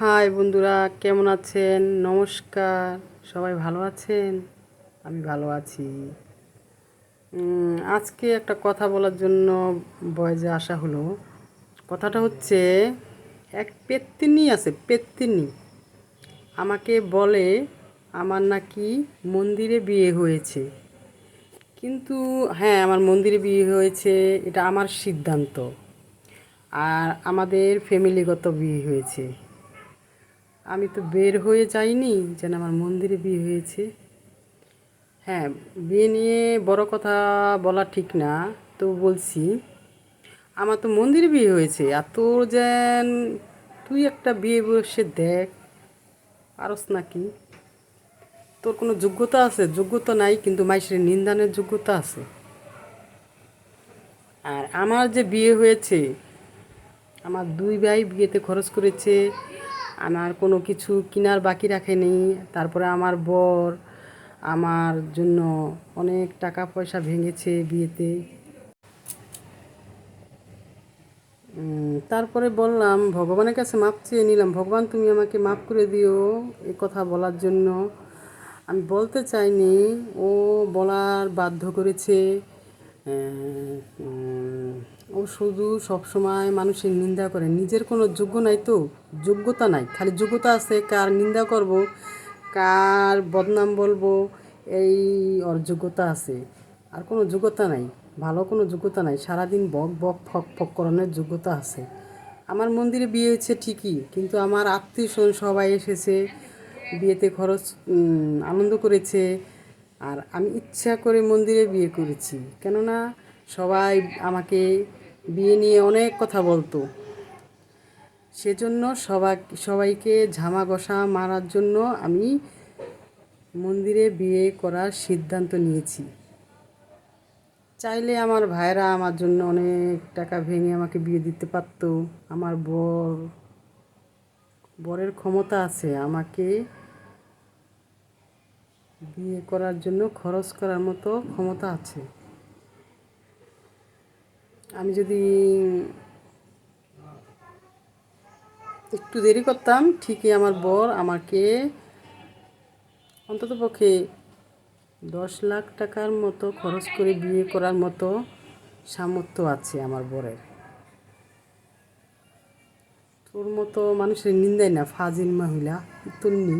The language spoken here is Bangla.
হাই বন্ধুরা, কেমন আছেন? নমস্কার। সবাই ভালো আছেন? আমি ভালো আছি। আজকে একটা কথা বলার জন্য বয়েজে আসা হলো। কথাটা হচ্ছে, এক পেত্তিনী আছে, পেত্তিনী আমাকে বলে আমার নাকি মন্দিরে বিয়ে হয়েছে। কিন্তু হ্যাঁ, আমার মন্দিরে বিয়ে হয়েছে, এটা আমার সিদ্ধান্ত। আর আমাদের ফ্যামিলিগত বিয়ে হয়েছে। আমি তো বের হয়ে যাইনি যেন আমার মন্দিরে বিয়ে হয়েছে। হ্যাঁ, বিয়ে নিয়ে বড় কথা বলা ঠিক না, তো বলছি আমার তো মন্দিরে বিয়ে হয়েছে। আর তোর যেন তুই একটা বিয়ে বসে দেখ, পারস নাকি? তোর কোনো যোগ্যতা আছে? যোগ্যতা নাই, কিন্তু মাইসের নিন্দানের যোগ্যতা আছে। আর আমার যে বিয়ে হয়েছে, আমার দুই ভাই বিয়েতে খরচ করেছে, আমার কোনো কিছু কেনার বাকি রাখেনি। তারপরে আমার বর আমার জন্য অনেক টাকা পয়সা ভেঙেছে বিয়েতে। তারপরে বললাম, ভগবানের কাছে মাপ চেয়ে নিলাম, ভগবান তুমি আমাকে মাপ করে দিও এ কথা বলার জন্য। আমি বলতে চাইনি, ও বলার বাধ্য করেছে। ও শুধু সবসময় মানুষের নিন্দা করে, নিজের কোনো যোগ্য নাই, তো যোগ্যতা নাই, খালি যোগ্যতা আছে কার নিন্দা করব, কার বদনাম বলবো, এই ওর যোগ্যতা আছে। আর কোনো যোগ্যতা নাই, ভালো কোনো যোগ্যতা নাই, সারাদিন বক বক ফক ফক করানোর যোগ্যতা আছে। আমার মন্দিরে বিয়ে হয়েছে ঠিকই, কিন্তু আমার আত্মীয় স্বজন সবাই এসেছে, বিয়েতে খরচ আনন্দ করেছে। আর আমি ইচ্ছা করে মন্দিরে বিয়ে করেছি, কেননা সবাই আমাকে বিয়ে নিয়ে অনেক কথা বলতো। সেজন্য সবাইকে ঝামা ঘষা মারার জন্য আমি মন্দিরে বিয়ে করার সিদ্ধান্ত নিয়েছি। চাইলে আমার ভাইরা আমার জন্য অনেক টাকা ভেঙে আমাকে বিয়ে দিতে পারতো। আমার বরের ক্ষমতা আছে, আমাকে বিয়ে করার জন্য খরচ করার মতো ক্ষমতা আছে। আমি যদি একটু দেরি করতাম, ঠিকই আমার বর আমাকে অন্ততপক্ষে 10 লাখ টাকার মতো খরচ করে বিয়ে করার মতো সামর্থ্য আছে আমার বরের। তোর মতো মানুষের নিন্দাই না, ফাজিল মহিলা, তন্নি।